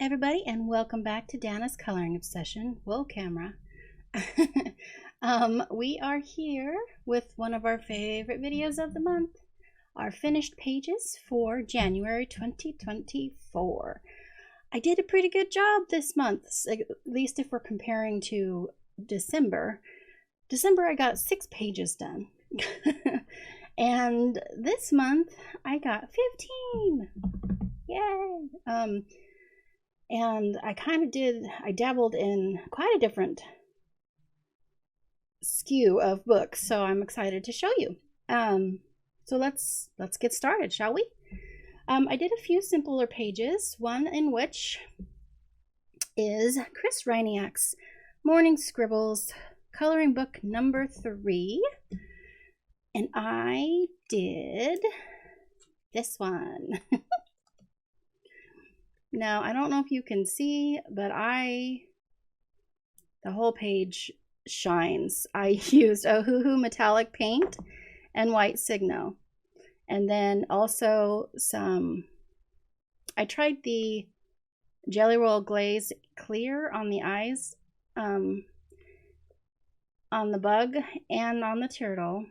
everybody, and welcome back to Dana's Coloring Obsession. Whoa, camera. We are here with one of our favorite videos of the month, our finished pages for January 2024. I did a pretty good job this month, at least if we're comparing to December. December, I got 6 pages done. And this month, I got 15. Yay! And I dabbled in quite a different skew of books, so I'm excited to show you. So let's get started, shall we? I did a few simpler pages, one in which is Chris Riniac's Morning Scribbles coloring book number 3, and I did this one. Now, I don't know if you can see, but the whole page shines. I used Ohuhu metallic paint and white Signo. And then also I tried the Jelly Roll Glaze Clear on the eyes, on the bug and on the turtle.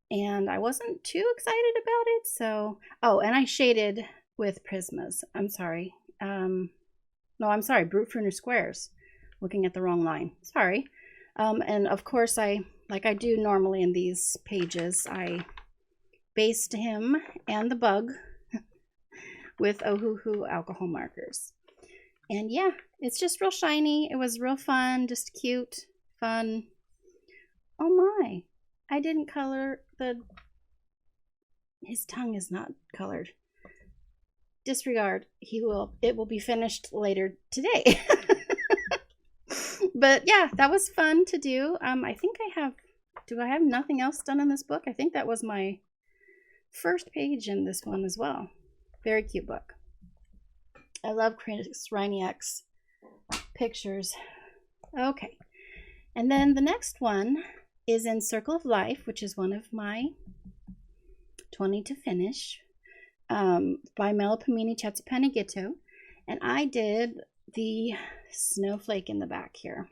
And I wasn't too excited about it, so... Oh, and I shaded with Prismas. I'm sorry. No, I'm sorry, Brute Pruner Squares. Looking at the wrong line. Sorry. And of course, like I do normally in these pages, I based him and the bug with Ohuhu alcohol markers. And yeah, it's just real shiny. It was real fun, just cute, fun. Oh my! I didn't color his tongue is not colored. Disregard. It will be finished later today. But yeah, that was fun to do. I think do I have nothing else done in this book? I think that was my first page in this one as well. Very cute book. I love Chris Riniac's pictures. Okay. And then the next one is in Circle of Life, which is one of my 20 to finish, by Melipomene Chetsupanagito. And I did the snowflake in the back here.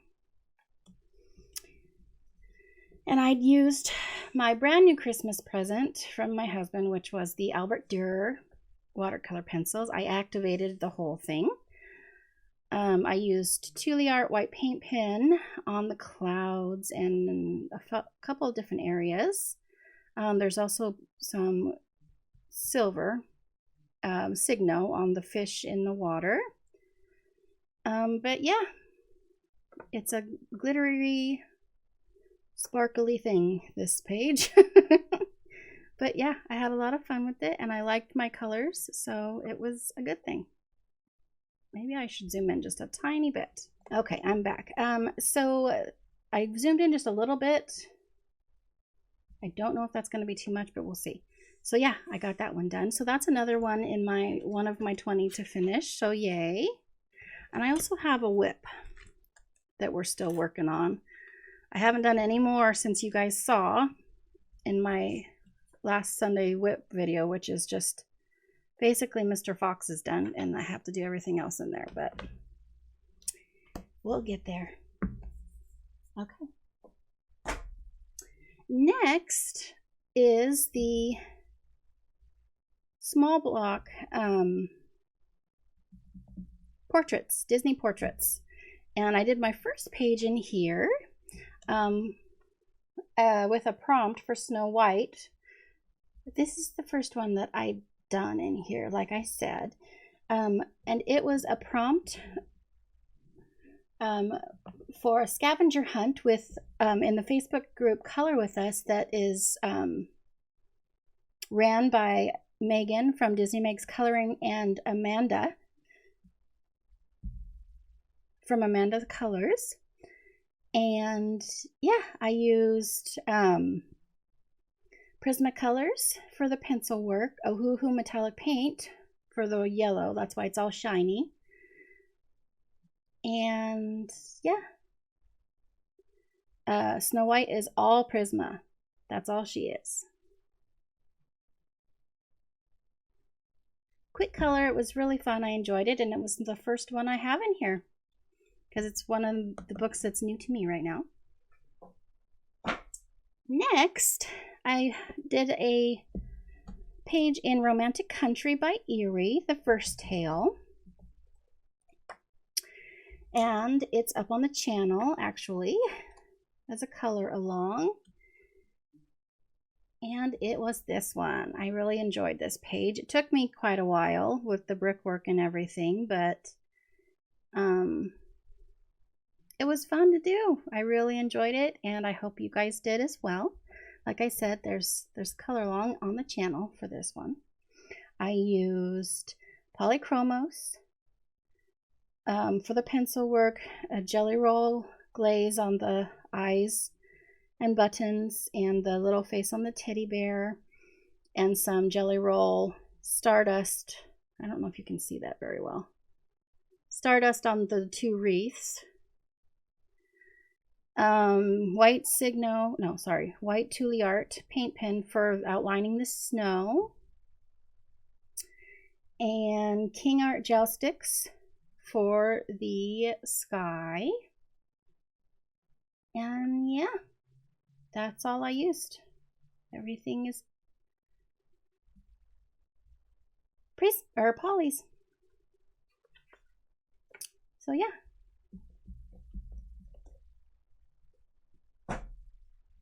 And I'd used my brand new Christmas present from my husband, which was the Albert Dürer watercolor pencils. I activated the whole thing. I used Tule Art white paint pen on the clouds and a couple of different areas. There's also some silver Signo on the fish in the water. But yeah, it's a glittery, sparkly thing, this page. But yeah, I had a lot of fun with it, and I liked my colors, so it was a good thing. Maybe I should zoom in just a tiny bit. Okay, I'm back. So I zoomed in just a little bit. I don't know if that's going to be too much, but we'll see. So yeah, I got that one done. So that's another one in one of my 20 to finish. So yay. And I also have a whip that we're still working on. I haven't done any more since you guys saw in my last Sunday whip video, which is just basically Mr. Fox is done, and I have to do everything else in there, but we'll get there. Okay. Next is the small block portraits, Disney portraits. And I did my first page in here with a prompt for Snow White. This is the first one that I done in here, like I said, and it was a prompt for a scavenger hunt with in the Facebook group Color With Us that is ran by Megan from Disney Makes Coloring and Amanda from Amanda Colors. And yeah, I used Prismacolors for the pencil work, Ohuhu metallic paint for the yellow, that's why it's all shiny. And yeah, Snow White is all Prisma. That's all she is. quick color. It was really fun. I enjoyed it, and it was the first one I have in here because it's one of the books that's new to me right now. Next, I did a page in Romantic Country by Erie, the first tale. And it's up on the channel, actually, as a color along. And it was this one. I really enjoyed this page. It took me quite a while with the brickwork and everything, but it was fun to do. I really enjoyed it, and I hope you guys did as well. Like I said, there's color along on the channel for this one. I used polychromos for the pencil work, a jelly roll glaze on the eyes and buttons, and the little face on the teddy bear, and some jelly roll stardust. I don't know if you can see that very well. Stardust on the two wreaths. White Tule Art paint pen for outlining the snow, and King Art gel sticks for the sky. And yeah, that's all I used. Everything is polys. So yeah.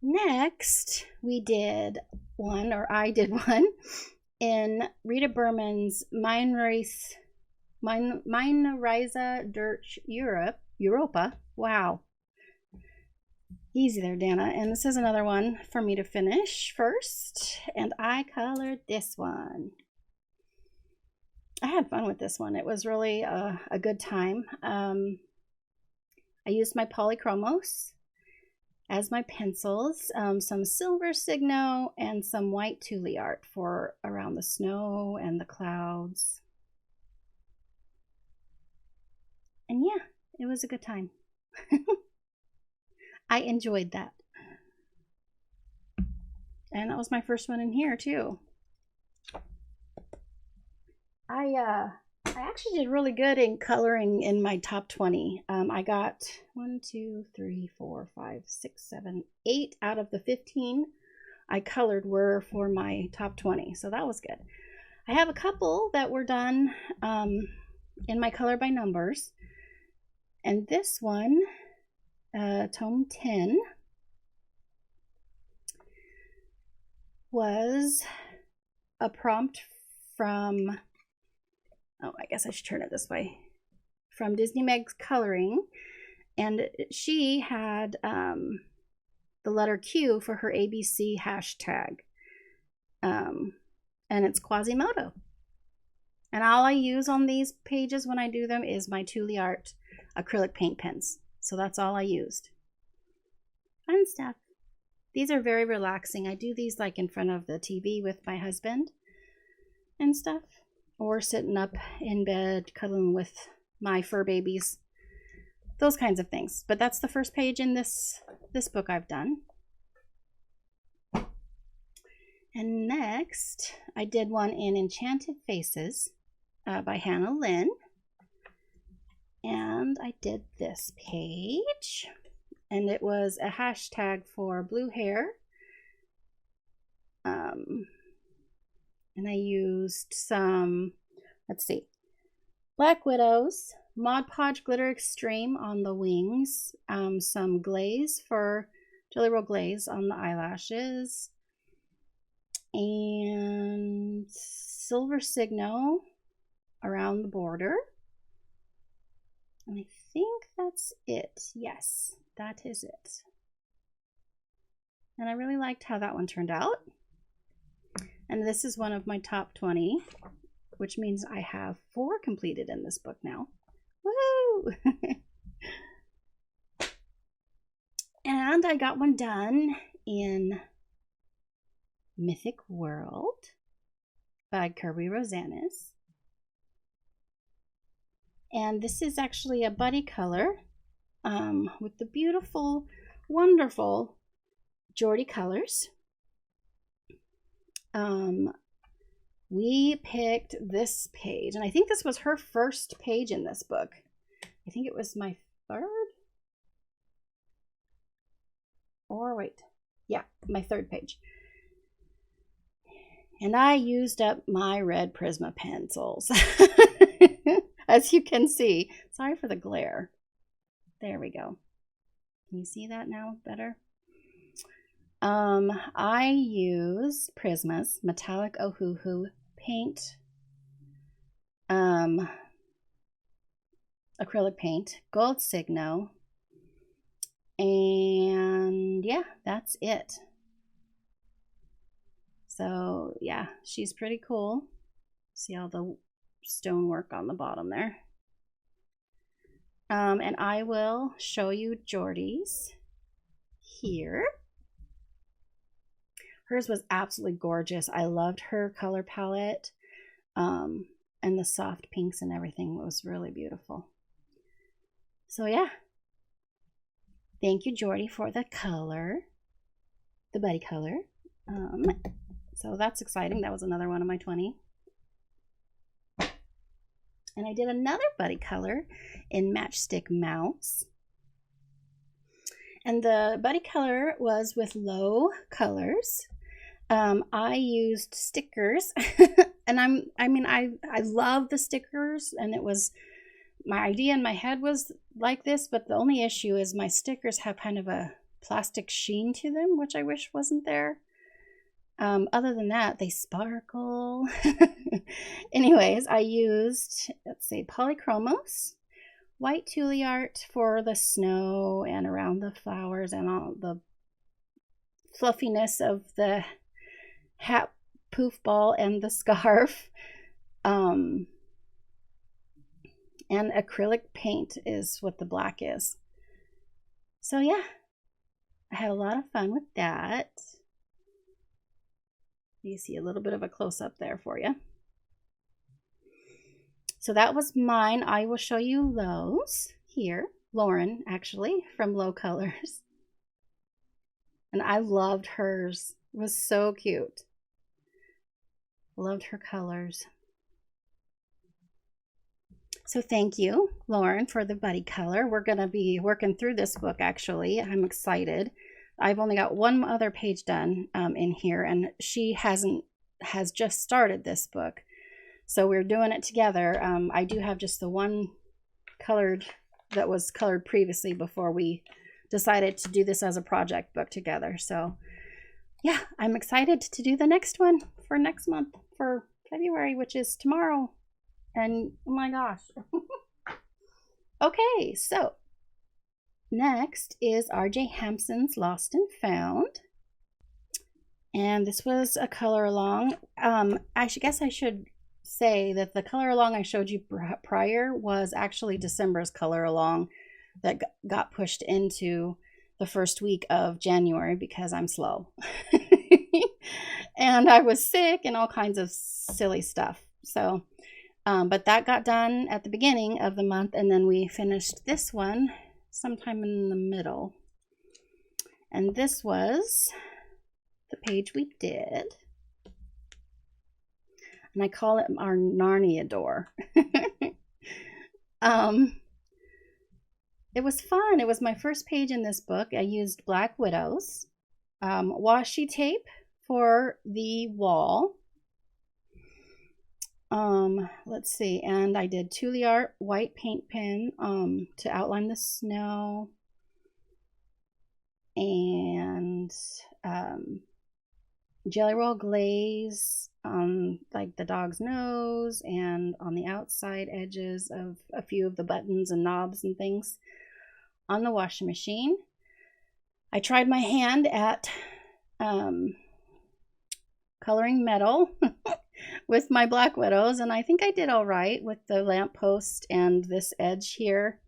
Next, I did one in Rita Burman's Meine Reise durch Europa. Wow. Easy there, Dana. And this is another one for me to finish first. And I colored this one. I had fun with this one. It was really a good time. I used my polychromos as my pencils, some silver Signo and some white Tule Art for around the snow and the clouds. And yeah, it was a good time. I enjoyed that. And that was my first one in here too. I actually did really good in coloring in my top 20. I got 1, 2, 3, 4, 5, 6, 7, 8 out of the 15 I colored were for my top 20. So that was good. I have a couple that were done in my color by numbers. And this one, tome 10, was a prompt from, I guess I should turn it this way, from Disney Meg's Coloring. And she had the letter Q for her ABC hashtag. And it's Quasimodo. And all I use on these pages when I do them is my Tule Art acrylic paint pens. So that's all I used. Fun stuff. These are very relaxing. I do these like in front of the TV with my husband and stuff. Or sitting up in bed cuddling with my fur babies. Those kinds of things. But that's the first page in this book I've done. And next, I did one in Enchanted Faces by Hannah Lynn. And I did this page. And it was a hashtag for blue hair. And I used some, let's see, Black Widows, Mod Podge Glitter Extreme on the wings, some glaze for Jelly Roll Glaze on the eyelashes, and Silver Signo around the border. And I think that's it. Yes, that is it. And I really liked how that one turned out. And this is one of my top 20, which means I have 4 completed in this book now. Woo! And I got one done in Mythic World by Kirby Rosanis. And this is actually a buddy color with the beautiful, we picked this page, and I think this was her first page in this book. I think it was my third, or wait, yeah, my third page. And I used up my red Prisma pencils, as you can see. Sorry for the glare. There we go. Can you see that now better? I use Prisma's Metallic Ohuhu paint, acrylic paint, Gold Signo, and yeah, that's it. So yeah, she's pretty cool. See all the stonework on the bottom there. And I will show you Jordy's here. Hers was absolutely gorgeous. I loved her color palette, and the soft pinks and everything was really beautiful. So yeah, thank you, Jordy, for the color, the buddy color. So that's exciting. That was another one of my 20. And I did another buddy color in Matchstick Mouse. And the buddy color was with low colors. I used stickers, and I love the stickers, and it was, my idea in my head was like this, but the only issue is my stickers have kind of a plastic sheen to them, which I wish wasn't there. Other than that, they sparkle. Anyways, I used, let's see, polychromos, white tulle art for the snow and around the flowers and all the fluffiness of the hat poof ball and the scarf. And acrylic paint is what the black is. So yeah, I had a lot of fun with that. You see a little bit of a close-up there for you. So that was mine. I will show you Lowe's here. Lauren, actually, from Low Colors. And I loved hers. It was so cute. Loved her colors. So thank you, Lauren, for the buddy color. We're going to be working through this book, actually. I'm excited. I've only got one other page done in here, and she has just started this book. So we're doing it together. I do have just the one colored that was colored previously before we decided to do this as a project book together. So yeah, I'm excited to do the next one for next month, for February, which is tomorrow. And oh my gosh. Okay, so next is R.J. Hampson's Lost and Found. And this was a color along. I guess I should say that the color along I showed you prior was actually December's color along that got pushed into the first week of January because I'm slow. And I was sick and all kinds of silly stuff. So, but that got done at the beginning of the month, and then we finished this one sometime in the middle. And this was the page we did. And I call it our Narnia door. It was fun. It was my first page in this book. I used Black Widows, washi tape for the wall. Let's see, and I did tulle art, white paint pen to outline the snow, and jelly roll glaze on like the dog's nose and on the outside edges of a few of the buttons and knobs and things on the washing machine. I tried my hand at coloring metal with my Black Widows, and I think I did all right with the lamppost, and this edge here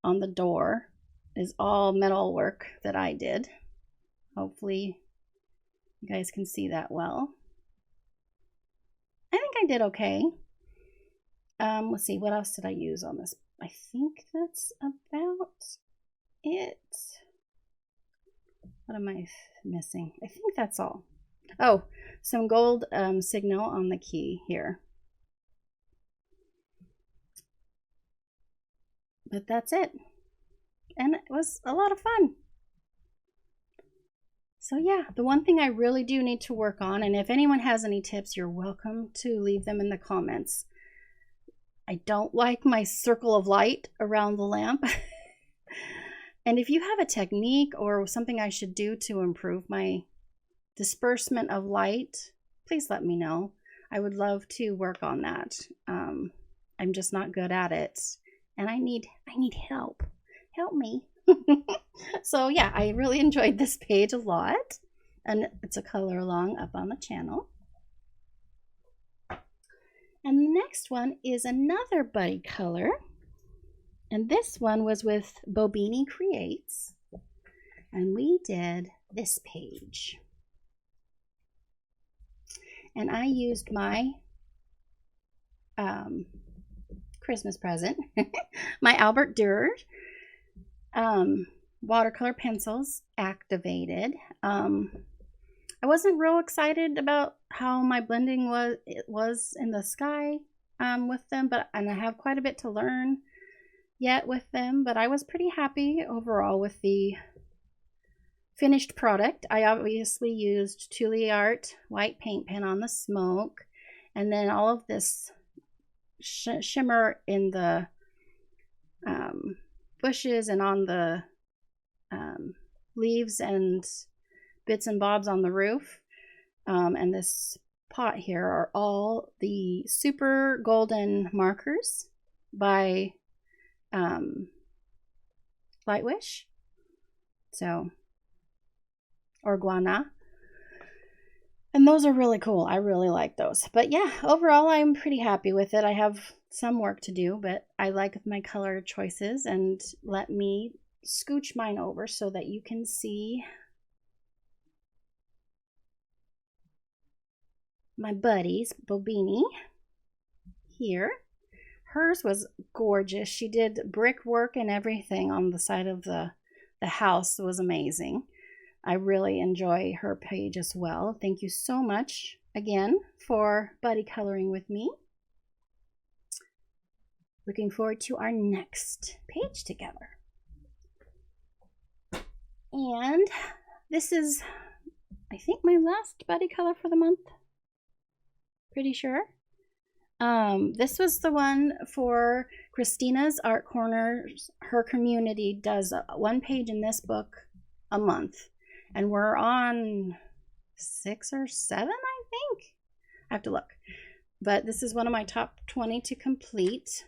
on the door is all metal work that I did. Hopefully you guys can see that well. I think I did okay. Let's see, what else did I use on this? I think that's about it. What am I missing? I think that's all. Oh, some gold signal on the key here. But that's it. And it was a lot of fun. So yeah, the one thing I really do need to work on, and if anyone has any tips, you're welcome to leave them in the comments. I don't like my circle of light around the lamp. And if you have a technique or something I should do to improve my disbursement of light, please let me know. I would love to work on that. I'm just not good at it, and I need help. Help me. So yeah, I really enjoyed this page a lot, and it's a color along up on the channel. And the next one is another buddy color, and this one was with Bobini Creates, and we did this page. And I used my Christmas present, my Albert Dürer watercolor pencils activated. I wasn't real excited about how my blending was in the sky with them, and I have quite a bit to learn yet with them, but I was pretty happy overall with the finished product. I obviously used Tule Art white paint pen on the smoke, and then all of this shimmer in the bushes and on the leaves and bits and bobs on the roof. And this pot here are all the super golden markers by Lightwish. So, or Guana. And those are really cool. I really like those. But yeah, overall, I'm pretty happy with it. I have some work to do, but I like my color choices. And let me scooch mine over so that you can see my buddy's Bobini here. Hers was gorgeous. She did brickwork and everything on the side of the house. It was amazing. I really enjoy her page as well. Thank you so much again for buddy coloring with me. Looking forward to our next page together. And this is, I think, my last buddy color for the month. Pretty sure. This was the one for Christina's Art Corners. Her community does one page in this book a month. And we're on 6 or 7, I think. I have to look. But this is one of my top 20 to complete.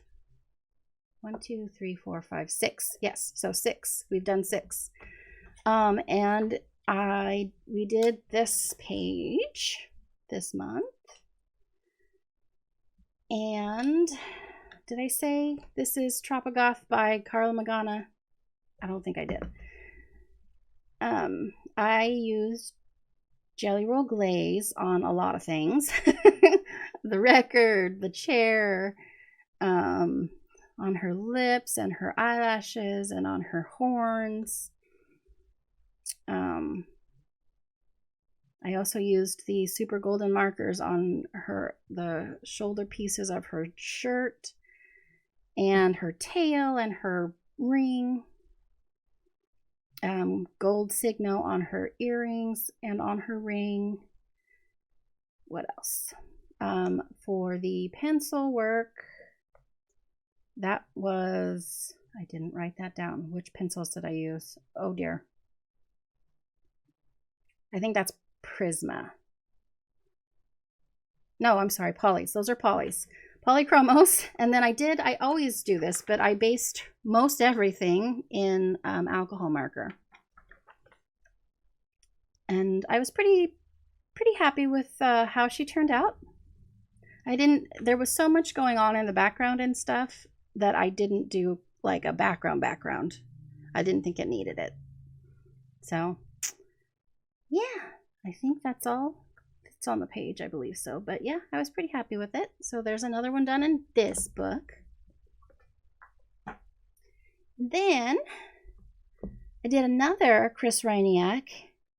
1, 2, 3, 4, 5, 6. Yes, so 6. We've done 6. And we did this page this month. And did I say this is Tropa Goth by Carla Magana? I don't think I did. I used Jelly Roll Glaze on a lot of things. The record, the chair, on her lips and her eyelashes and on her horns. I also used the super golden markers on the shoulder pieces of her shirt and her tail and her ring. Gold signal on her earrings and on her ring. What else? For the pencil work, that was, I didn't write that down. Which pencils did I use? Oh dear. I think that's Prisma. No, I'm sorry, Polys. Those are Polys. Polychromos. And then I always do this, but I based most everything in alcohol marker. And I was pretty happy with how she turned out. There was so much going on in the background and stuff that I didn't do like a background. I didn't think it needed it. So yeah, I think that's all. It's on the page, I believe so. But yeah, I was pretty happy with it. So there's another one done in this book. Then I did another Chris Riniac,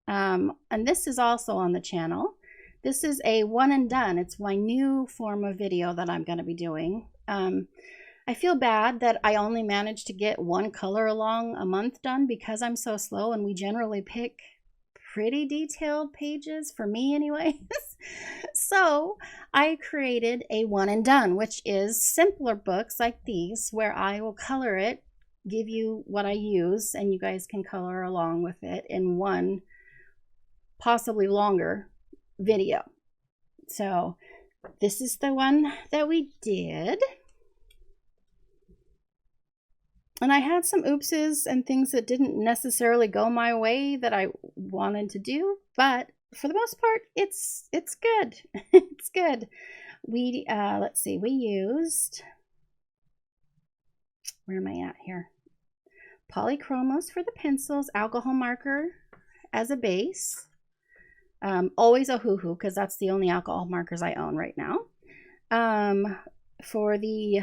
and this is also on the channel. This is a one and done. It's my new form of video that I'm going to be doing. I feel bad that I only managed to get one color along a month done because I'm so slow, and we generally pick pretty detailed pages, for me anyways. So I created a one and done, which is simpler books like these where I will color it, give you what I use, and you guys can color along with it in one possibly longer video. So this is the one that we did. And I had some oopses and things that didn't necessarily go my way that I wanted to do, but for the most part, it's good. It's good. We let's see, we used, where am I at here? Polychromos for the pencils, alcohol marker as a base. Always a hoo-hoo because that's the only alcohol markers I own right now. For the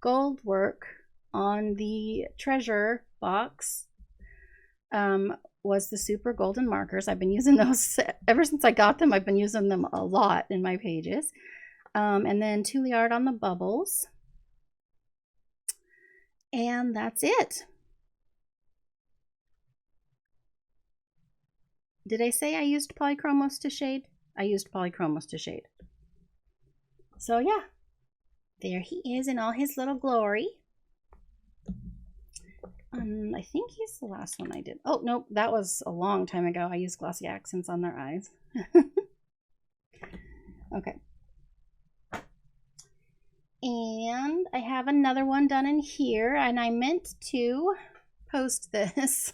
gold work on the treasure box was the super golden markers. I've been using those ever since I got them. I've been using them a lot in my pages. And then Tule art on the bubbles. And that's it. Did I say I used Polychromos to shade? I used Polychromos to shade. So yeah, there he is in all his little glory. I think he's the last one I did. Oh, nope, that was a long time ago. I used glossy accents on their eyes. Okay. And I have another one done in here, and I meant to post this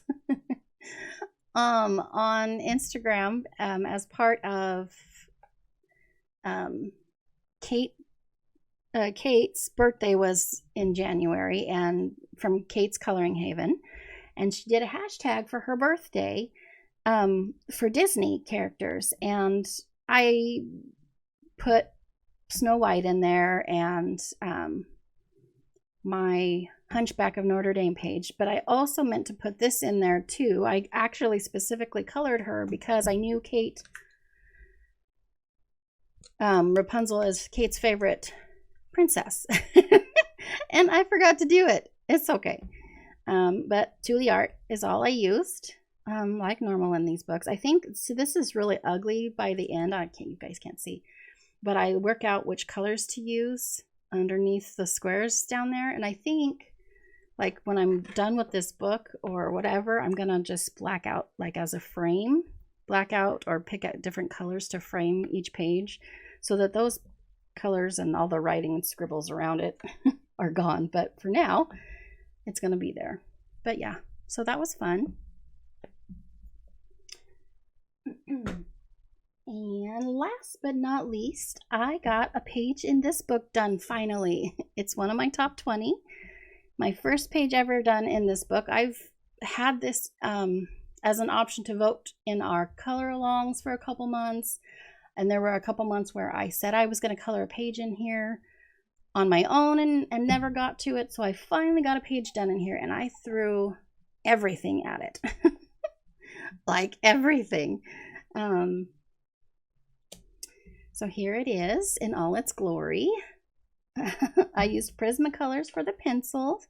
on Instagram as part of Kate's birthday was in January, and from Kate's Coloring Haven, and she did a hashtag for her birthday for Disney characters, and I put Snow White in there and my Hunchback of Notre Dame page, but I also meant to put this in there too. I actually specifically colored her because I knew Kate, Rapunzel is Kate's favorite princess. And I forgot to do it. It's okay. But Tule art is all I used, like normal in these books. I think, so this is really ugly by the end. You guys can't see, but I work out which colors to use underneath the squares down there. And I think, like, when I'm done with this book or whatever, I'm gonna just black out, like as a frame, black out or pick out different colors to frame each page so that those colors and all the writing and scribbles around it are gone. But for now, it's gonna be there. But yeah, so that was fun. And last but not least, I got a page in this book done finally. It's one of my top 20. My first page ever done in this book. I've had this as an option to vote in our color alongs for a couple months. And there were a couple months where I said I was going to color a page in here on my own and never got to it. So I finally got a page done in here, and I threw everything at it. Like everything. So here it is in all its glory. I used Prismacolors for the pencils,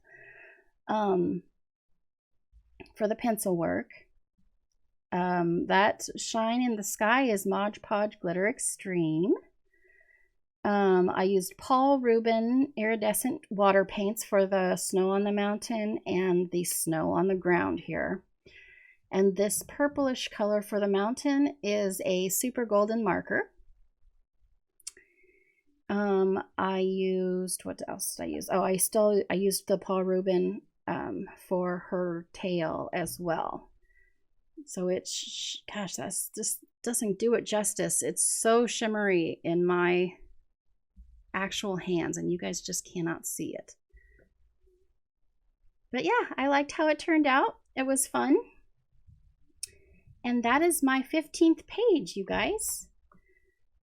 for the pencil work. That shine in the sky is Mod Podge Glitter Extreme. I used Paul Rubin iridescent water paints for the snow on the mountain and the snow on the ground here. And this purplish color for the mountain is a super golden marker. I used, what else did I use? Oh, I used the Paul Rubin for her tail as well. So it's, gosh, that's just doesn't do it justice. It's so shimmery in my actual hands, and you guys just cannot see it. But yeah, I liked how it turned out. It was fun. And that is my 15th page, you guys.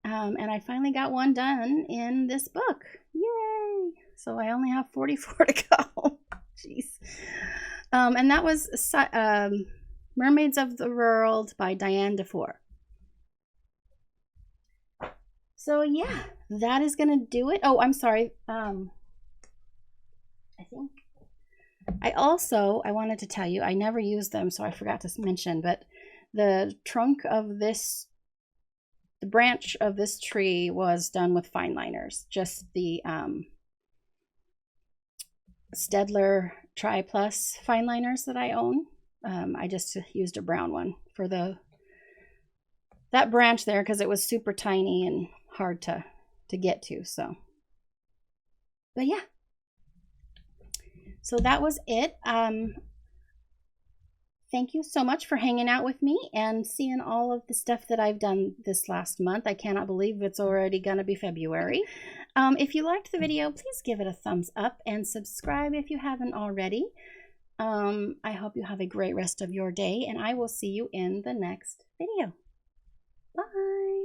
And I finally got one done in this book. Yay! So I only have 44 to go. Jeez. And that was Mermaids of the World by Diane DeFore. So yeah, that is gonna do it. Oh, I'm sorry. I think I wanted to tell you, I never used them, so I forgot to mention, but the trunk of this, the branch of this tree was done with fine liners. Just the Stedler Tri Plus fine liners that I own. I just used a brown one for that branch there because it was super tiny and hard to get to. So, but yeah. So that was it. Thank you so much for hanging out with me and seeing all of the stuff that I've done this last month. I cannot believe it's already going to be February. If you liked the video, please give it a thumbs up and subscribe if you haven't already. I hope you have a great rest of your day, and I will see you in the next video. Bye!